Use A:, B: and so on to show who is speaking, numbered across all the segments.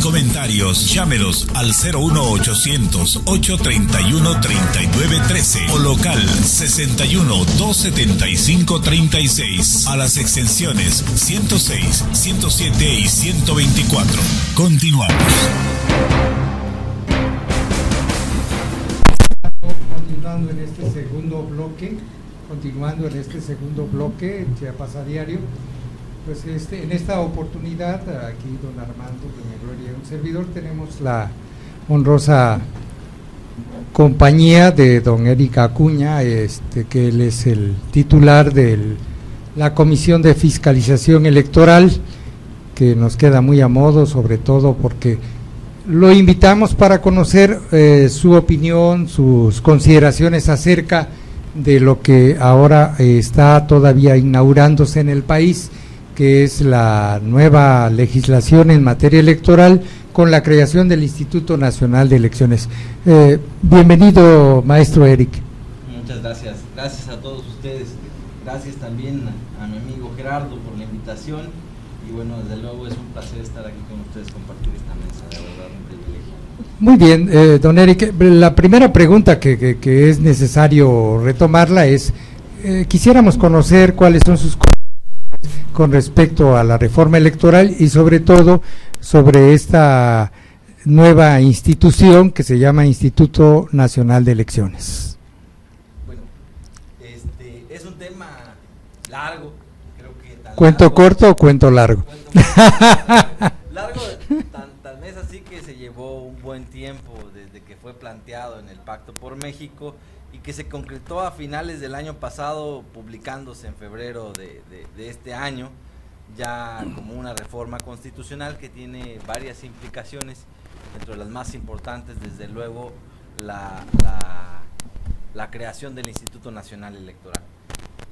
A: comentarios, llámelos al 01800 831 3913 o local 61 275 36 a las extensiones 106, 107 y 124. Continuamos.
B: Continuando en este segundo bloque, en Chiapas a Diario, pues en esta oportunidad, aquí don Armando Peña y un servidor, tenemos la honrosa compañía de don Eric Acuña, que él es el titular de la Comisión de Fiscalización Electoral, que nos queda muy a modo, sobre todo porque lo invitamos para conocer su opinión, sus consideraciones acerca de lo que ahora está todavía inaugurándose en el país, que es la nueva legislación en materia electoral con la creación del Instituto Nacional de Elecciones. Bienvenido, maestro Eric.
C: Muchas gracias. Gracias a todos ustedes. Gracias también a mi amigo Gerardo por la invitación. Y bueno, desde luego es un placer estar aquí con ustedes, compartir esta mesa, de verdad, un privilegio. Muy
B: bien, don Eric, la primera pregunta que es necesario retomarla es, quisiéramos conocer cuáles son sus con respecto a la reforma electoral y sobre todo sobre esta nueva institución que se llama Instituto Nacional de Elecciones.
C: Bueno, es un tema largo, creo que tan
B: ¿Cuento
C: largo,
B: corto o cuento largo?
C: Largo, tan es así que se llevó un buen tiempo desde que fue planteado en el Pacto por México y que se concretó a finales del año pasado, publicándose en febrero de este año, ya como una reforma constitucional que tiene varias implicaciones, entre las más importantes, desde luego, la creación del Instituto Nacional Electoral.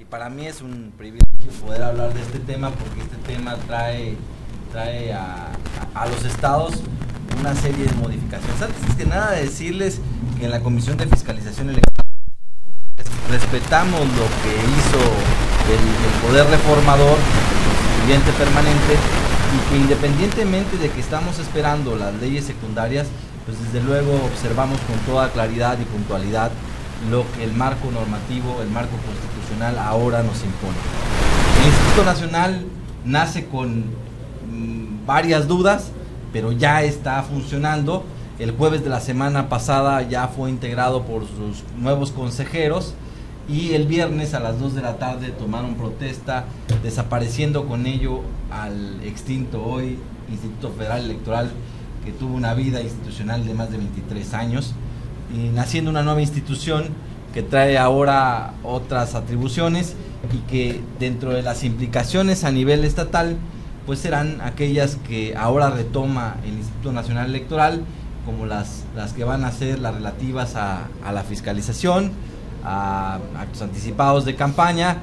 C: Y para mí es un privilegio poder hablar de este tema, porque este tema trae a los estados una serie de modificaciones. Antes que nada, decirles que en la Comisión de Fiscalización Electoral respetamos lo que hizo el Poder Reformador, el constituyente permanente, y que independientemente de que estamos esperando las leyes secundarias, pues desde luego observamos con toda claridad y puntualidad lo que el marco normativo, el marco constitucional ahora nos impone. El Instituto Nacional nace con varias dudas, pero ya está funcionando. El jueves de la semana pasada ya fue integrado por sus nuevos consejeros y el viernes a las 2 de la tarde tomaron protesta, desapareciendo con ello al extinto hoy Instituto Federal Electoral, que tuvo una vida institucional de más de 23 años, y naciendo una nueva institución que trae ahora otras atribuciones y que dentro de las implicaciones a nivel estatal pues serán aquellas que ahora retoma el Instituto Nacional Electoral, como las que van a ser las relativas a la fiscalización, a actos anticipados de campaña,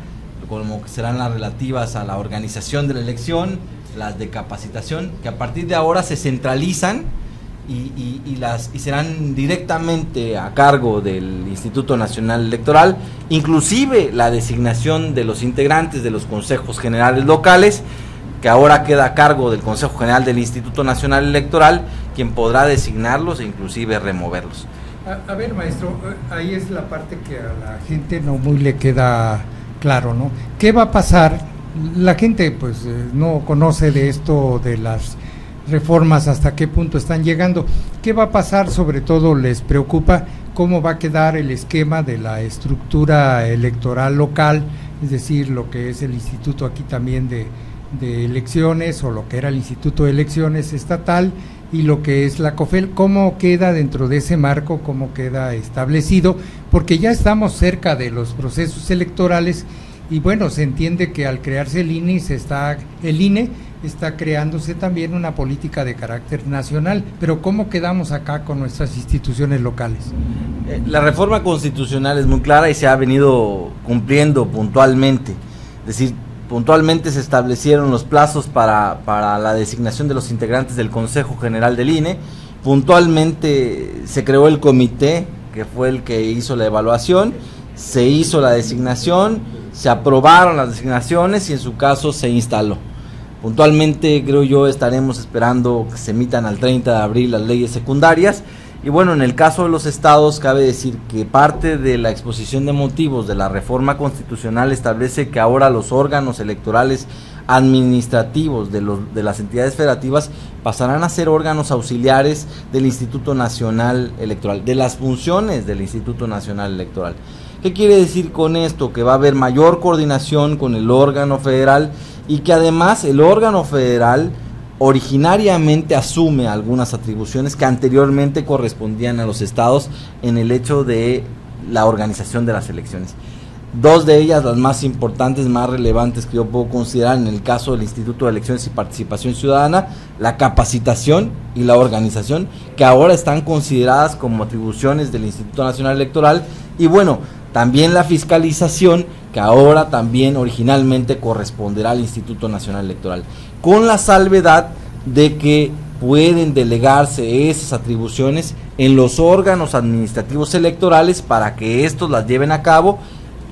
C: como que serán las relativas a la organización de la elección, las de capacitación, que a partir de ahora se centralizan y serán directamente a cargo del Instituto Nacional Electoral, inclusive la designación de los integrantes de los consejos generales locales, que ahora queda a cargo del Consejo General del Instituto Nacional Electoral, quien podrá designarlos e inclusive removerlos.
B: A ver, maestro, ahí es la parte que a la gente no muy le queda claro, ¿no? ¿Qué va a pasar? La gente pues no conoce de esto, de las reformas, hasta qué punto están llegando. ¿Qué va a pasar? Sobre todo les preocupa cómo va a quedar el esquema de la estructura electoral local, es decir, lo que es el instituto aquí también de elecciones, o lo que era el Instituto de Elecciones Estatal, y lo que es la COFEL. ¿Cómo queda dentro de ese marco? ¿Cómo queda establecido? Porque ya estamos cerca de los procesos electorales y bueno, se entiende que al crearse el INE está creándose también una política de carácter nacional, pero ¿cómo quedamos acá con nuestras instituciones locales?
C: La reforma constitucional es muy clara y se ha venido cumpliendo puntualmente, es decir, puntualmente se establecieron los plazos para la designación de los integrantes del Consejo General del INE, puntualmente se creó el comité, que fue el que hizo la evaluación, se hizo la designación, se aprobaron las designaciones y en su caso se instaló. Puntualmente, creo yo, estaremos esperando que se emitan al 30 de abril las leyes secundarias. Y bueno, en el caso de los estados, cabe decir que parte de la exposición de motivos de la reforma constitucional establece que ahora los órganos electorales administrativos de las entidades federativas pasarán a ser órganos auxiliares del Instituto Nacional Electoral, de las funciones del Instituto Nacional Electoral. ¿Qué quiere decir con esto? Que va a haber mayor coordinación con el órgano federal y que además el órgano federal originariamente asume algunas atribuciones que anteriormente correspondían a los estados en el hecho de la organización de las elecciones. Dos de ellas, las más importantes, más relevantes que yo puedo considerar en el caso del Instituto de Elecciones y Participación Ciudadana, la capacitación y la organización, que ahora están consideradas como atribuciones del Instituto Nacional Electoral, y bueno, también la fiscalización, que ahora también originalmente corresponderá al Instituto Nacional Electoral, con la salvedad de que pueden delegarse esas atribuciones en los órganos administrativos electorales para que estos las lleven a cabo,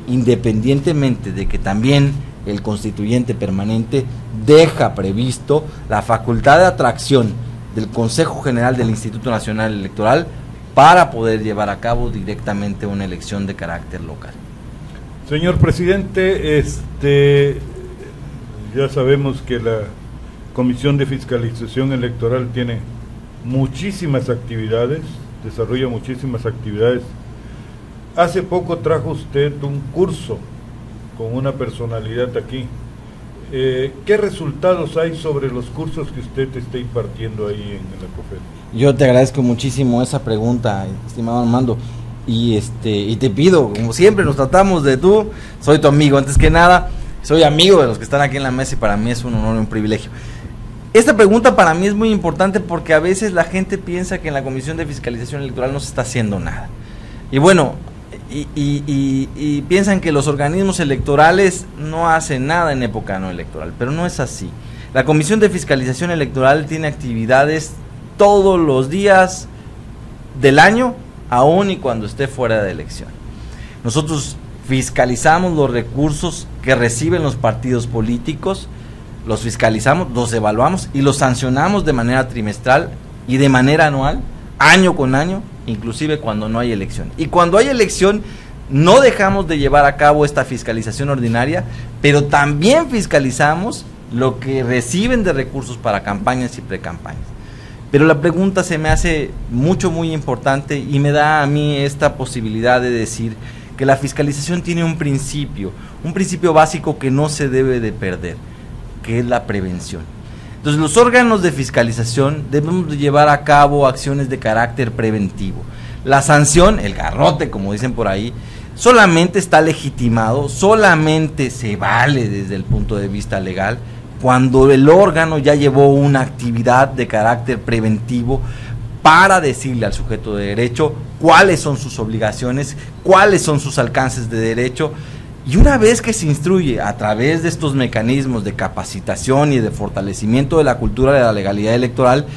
C: independientemente de que también el constituyente permanente deja previsto la facultad de atracción del Consejo General del Instituto Nacional Electoral para poder llevar a cabo directamente una elección de carácter local.
D: Señor presidente, ya sabemos que la Comisión de Fiscalización Electoral tiene muchísimas actividades, desarrolla muchísimas actividades. Hace poco trajo usted un curso con una personalidad aquí. ¿Qué resultados hay sobre los cursos que usted está impartiendo ahí en la COFED?
C: Yo te agradezco muchísimo esa pregunta, estimado Armando, y te pido, como siempre nos tratamos de tú, soy tu amigo, antes que nada, soy amigo de los que están aquí en la mesa y para mí es un honor y un privilegio. Esta pregunta para mí es muy importante porque a veces la gente piensa que en la Comisión de Fiscalización Electoral no se está haciendo nada. Y bueno, y piensan que los organismos electorales no hacen nada en época no electoral, pero no es así. La Comisión de Fiscalización Electoral tiene actividades todos los días del año, aun y cuando esté fuera de elección. Nosotros fiscalizamos los recursos que reciben los partidos políticos, los fiscalizamos, los evaluamos y los sancionamos de manera trimestral y de manera anual, año con año, inclusive cuando no hay elección. Y cuando hay elección no dejamos de llevar a cabo esta fiscalización ordinaria, pero también fiscalizamos lo que reciben de recursos para campañas y precampañas. Pero la pregunta se me hace muy importante y me da a mí esta posibilidad de decir que la fiscalización tiene un principio básico que no se debe de perder, que es la prevención. Entonces los órganos de fiscalización debemos de llevar a cabo acciones de carácter preventivo. La sanción, el garrote como dicen por ahí, solamente está legitimado, solamente se vale desde el punto de vista legal cuando el órgano ya llevó una actividad de carácter preventivo para decirle al sujeto de derecho cuáles son sus obligaciones, cuáles son sus alcances de derecho. Y una vez que se instruye a través de estos mecanismos de capacitación y de fortalecimiento de la cultura de la legalidad electoral,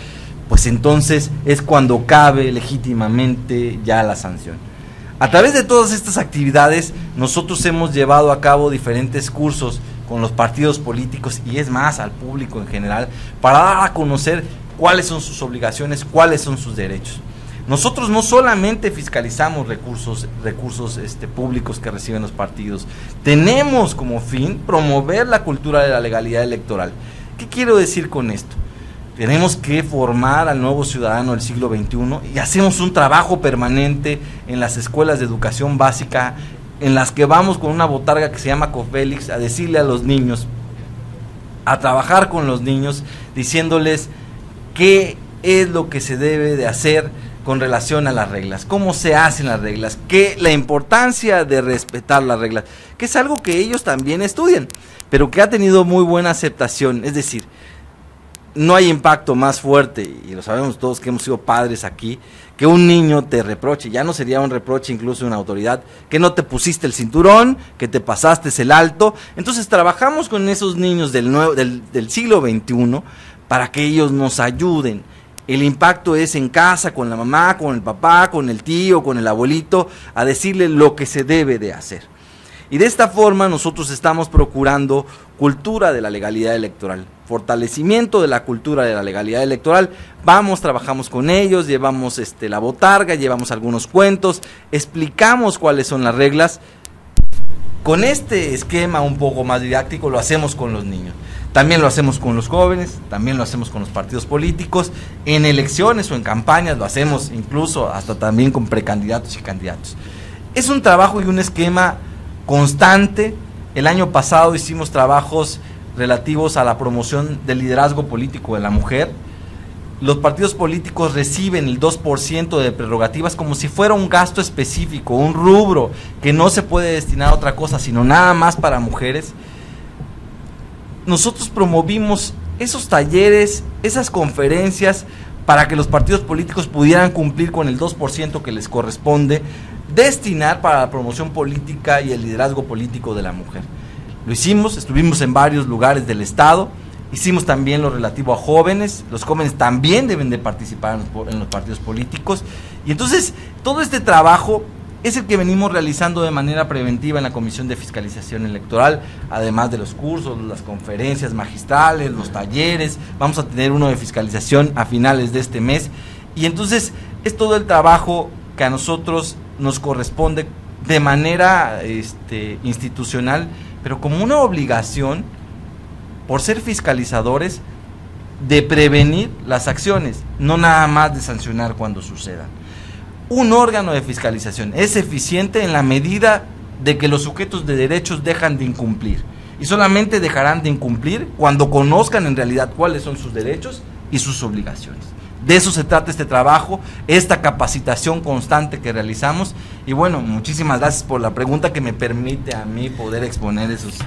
C: pues entonces es cuando cabe legítimamente ya la sanción. A través de todas estas actividades, nosotros hemos llevado a cabo diferentes cursos con los partidos políticos y es más al público en general, para dar a conocer cuáles son sus obligaciones, cuáles son sus derechos. Nosotros no solamente fiscalizamos recursos públicos que reciben los partidos, tenemos como fin promover la cultura de la legalidad electoral. ¿Qué quiero decir con esto? Tenemos que formar al nuevo ciudadano del siglo XXI y hacemos un trabajo permanente en las escuelas de educación básica, en las que vamos con una botarga que se llama COFELIX a decirle a los niños, a trabajar con los niños, diciéndoles qué es lo que se debe de hacer con relación a las reglas, cómo se hacen las reglas, la importancia de respetar las reglas, que es algo que ellos también estudian, pero que ha tenido muy buena aceptación. Es decir, no hay impacto más fuerte, y lo sabemos todos que hemos sido padres aquí, que un niño te reproche. Ya no sería un reproche incluso de una autoridad, que no te pusiste el cinturón, que te pasaste el alto. Entonces trabajamos con esos niños del siglo XXI para que ellos nos ayuden. El impacto es en casa, con la mamá, con el papá, con el tío, con el abuelito, a decirle lo que se debe de hacer. Y de esta forma nosotros estamos procurando cultura de la legalidad electoral, fortalecimiento de la cultura de la legalidad electoral. Trabajamos con ellos, llevamos la botarga, llevamos algunos cuentos, explicamos cuáles son las reglas. Con este esquema un poco más didáctico lo hacemos con los niños, también lo hacemos con los jóvenes, también lo hacemos con los partidos políticos, en elecciones o en campañas lo hacemos incluso hasta también con precandidatos y candidatos. Es un trabajo y un esquema constante. El año pasado hicimos trabajos relativos a la promoción del liderazgo político de la mujer. Los partidos políticos reciben el 2% de prerrogativas como si fuera un gasto específico, un rubro que no se puede destinar a otra cosa, sino nada más para mujeres. Nosotros promovimos esos talleres, esas conferencias, para que los partidos políticos pudieran cumplir con el 2% que les corresponde destinar para la promoción política y el liderazgo político de la mujer. Lo hicimos, estuvimos en varios lugares del estado, hicimos también lo relativo a jóvenes. Los jóvenes también deben de participar en los partidos políticos, y entonces todo este trabajo es el que venimos realizando de manera preventiva en la Comisión de Fiscalización Electoral, además de los cursos, las conferencias magistrales, los talleres. Vamos a tener uno de fiscalización a finales de este mes, y entonces es todo el trabajo que a nosotros nos corresponde de manera institucional, pero como una obligación, por ser fiscalizadores, de prevenir las acciones, no nada más de sancionar cuando sucedan. Un órgano de fiscalización es eficiente en la medida de que los sujetos de derechos dejan de incumplir, y solamente dejarán de incumplir cuando conozcan en realidad cuáles son sus derechos y sus obligaciones. De eso se trata este trabajo, esta capacitación constante que realizamos. Y bueno, muchísimas gracias por la pregunta que me permite a mí poder exponer esos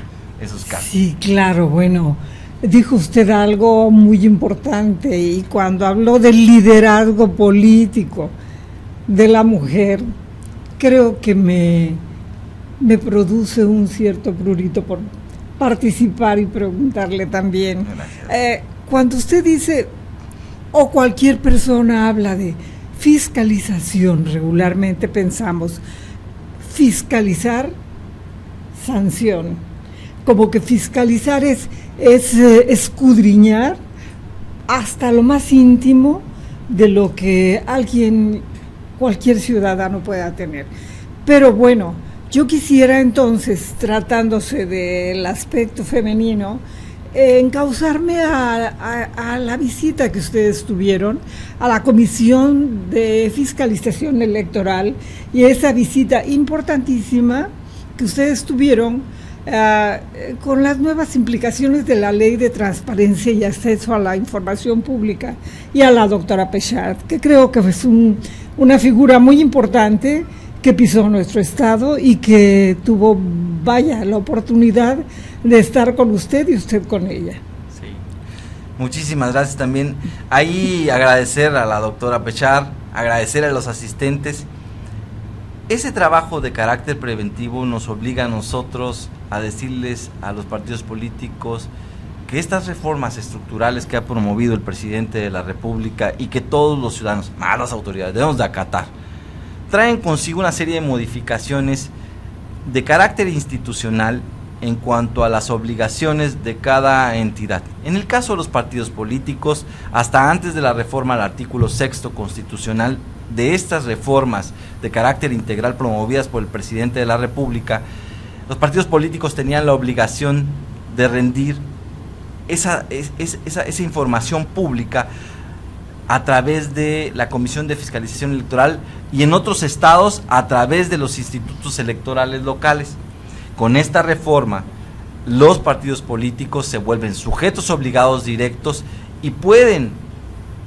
C: casos.
E: Sí, claro, bueno, dijo usted algo muy importante, y cuando habló del liderazgo político de la mujer, creo que me produce un cierto prurito por participar y preguntarle también. Cuando usted dice, o cualquier persona habla de fiscalización, regularmente pensamos fiscalizar, sanción, como que fiscalizar es escudriñar hasta lo más íntimo de lo que cualquier ciudadano pueda tener. Pero bueno, yo quisiera entonces, tratándose del aspecto femenino, encauzarme a la visita que ustedes tuvieron a la Comisión de Fiscalización Electoral, y esa visita importantísima que ustedes tuvieron con las nuevas implicaciones de la Ley de Transparencia y Acceso a la Información Pública, y a la doctora Pechard, que creo que es una figura muy importante que pisó nuestro estado y que tuvo, la oportunidad de estar con usted y usted con ella.
C: Sí, muchísimas gracias también. Ahí agradecer a la doctora Pechard, agradecer a los asistentes. Ese trabajo de carácter preventivo nos obliga a nosotros a decirles a los partidos políticos que estas reformas estructurales que ha promovido el presidente de la República y que todos los ciudadanos, más las autoridades, debemos de acatar, traen consigo una serie de modificaciones de carácter institucional en cuanto a las obligaciones de cada entidad. En el caso de los partidos políticos, hasta antes de la reforma al artículo 6º constitucional, de estas reformas de carácter integral promovidas por el presidente de la República, los partidos políticos tenían la obligación de rendir esa información pública a través de la Comisión de Fiscalización Electoral, y en otros estados a través de los institutos electorales locales. Con esta reforma, los partidos políticos se vuelven sujetos obligados directos y pueden,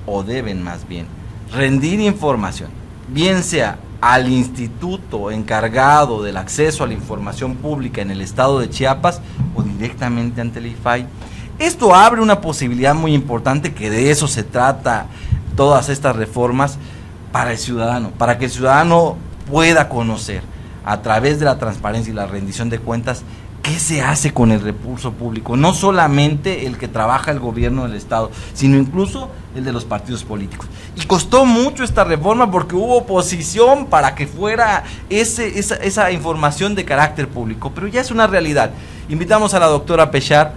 C: o deben más bien, rendir información, bien sea al instituto encargado del acceso a la información pública en el estado de Chiapas o directamente ante el IFAI. Esto abre una posibilidad muy importante, que de eso se trata todas estas reformas, para el ciudadano, para que el ciudadano pueda conocer a través de la transparencia y la rendición de cuentas qué se hace con el recurso público, no solamente el que trabaja el gobierno del estado, sino incluso el de los partidos políticos. Y costó mucho esta reforma porque hubo oposición para que fuera esa información de carácter público, pero ya es una realidad. Invitamos a la doctora Pechar,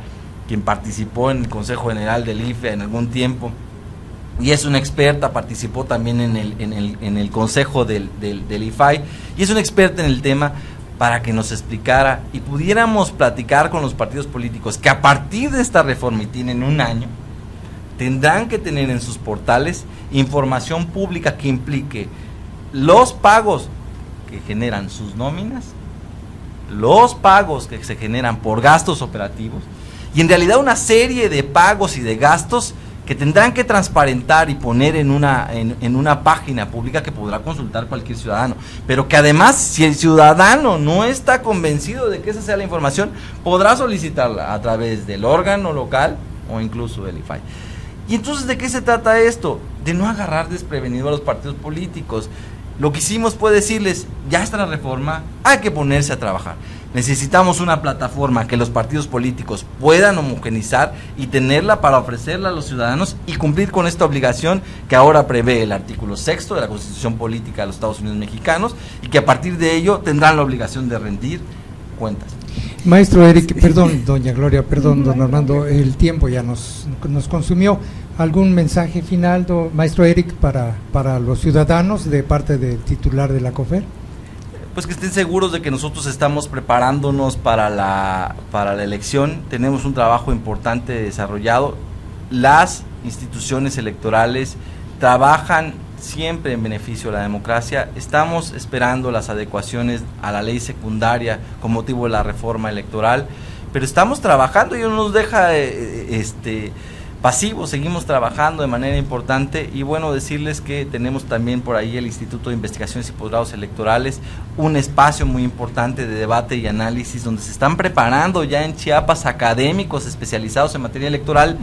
C: quien participó en el Consejo General del IFE en algún tiempo, y es una experta, participó también en el consejo del IFAI, y es una experta en el tema, para que nos explicara y pudiéramos platicar con los partidos políticos que a partir de esta reforma, y tienen un año, tendrán que tener en sus portales información pública que implique los pagos que generan sus nóminas, los pagos que se generan por gastos operativos, y en realidad una serie de pagos y de gastos que tendrán que transparentar y poner en una página pública que podrá consultar cualquier ciudadano, pero que además, si el ciudadano no está convencido de que esa sea la información, podrá solicitarla a través del órgano local o incluso del IFAI. Y entonces, ¿de qué se trata esto? De no agarrar desprevenido a los partidos políticos. Lo que hicimos fue decirles, ya está la reforma, hay que ponerse a trabajar. Necesitamos una plataforma que los partidos políticos puedan homogenizar y tenerla para ofrecerla a los ciudadanos y cumplir con esta obligación que ahora prevé el artículo 6º de la Constitución Política de los Estados Unidos Mexicanos, y que a partir de ello tendrán la obligación de rendir cuentas.
B: Maestro Eric, perdón, doña Gloria, perdón, don Armando, el tiempo ya nos consumió. ¿Algún mensaje final, maestro Eric, para los ciudadanos de parte del titular de la COFER?
C: Pues que estén seguros de que nosotros estamos preparándonos para la elección. Tenemos un trabajo importante desarrollado. Las instituciones electorales trabajan siempre en beneficio de la democracia. Estamos esperando las adecuaciones a la ley secundaria con motivo de la reforma electoral, pero estamos trabajando y no nos deja pasivos, seguimos trabajando de manera importante. Y bueno, decirles que tenemos también por ahí el Instituto de Investigaciones y Posgrados Electorales, un espacio muy importante de debate y análisis donde se están preparando ya en Chiapas académicos especializados en materia electoral,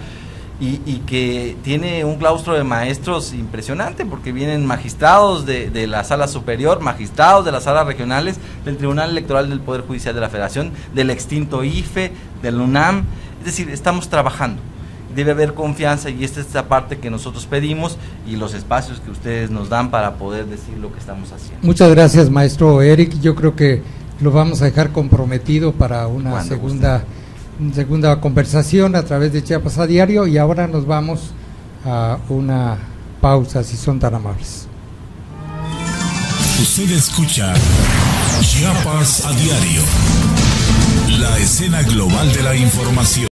C: y que tiene un claustro de maestros impresionante, porque vienen magistrados de la Sala Superior, magistrados de las salas regionales, del Tribunal Electoral del Poder Judicial de la Federación, del extinto IFE, del UNAM. Es decir, estamos trabajando. Debe haber confianza, y esta es la parte que nosotros pedimos y los espacios que ustedes nos dan para poder decir lo que estamos haciendo.
B: Muchas gracias, maestro Eric. Yo creo que lo vamos a dejar comprometido para una segunda conversación a través de Chiapas a Diario, y ahora nos vamos a una pausa, si son tan amables.
A: Usted escucha Chiapas a Diario, la escena global de la información.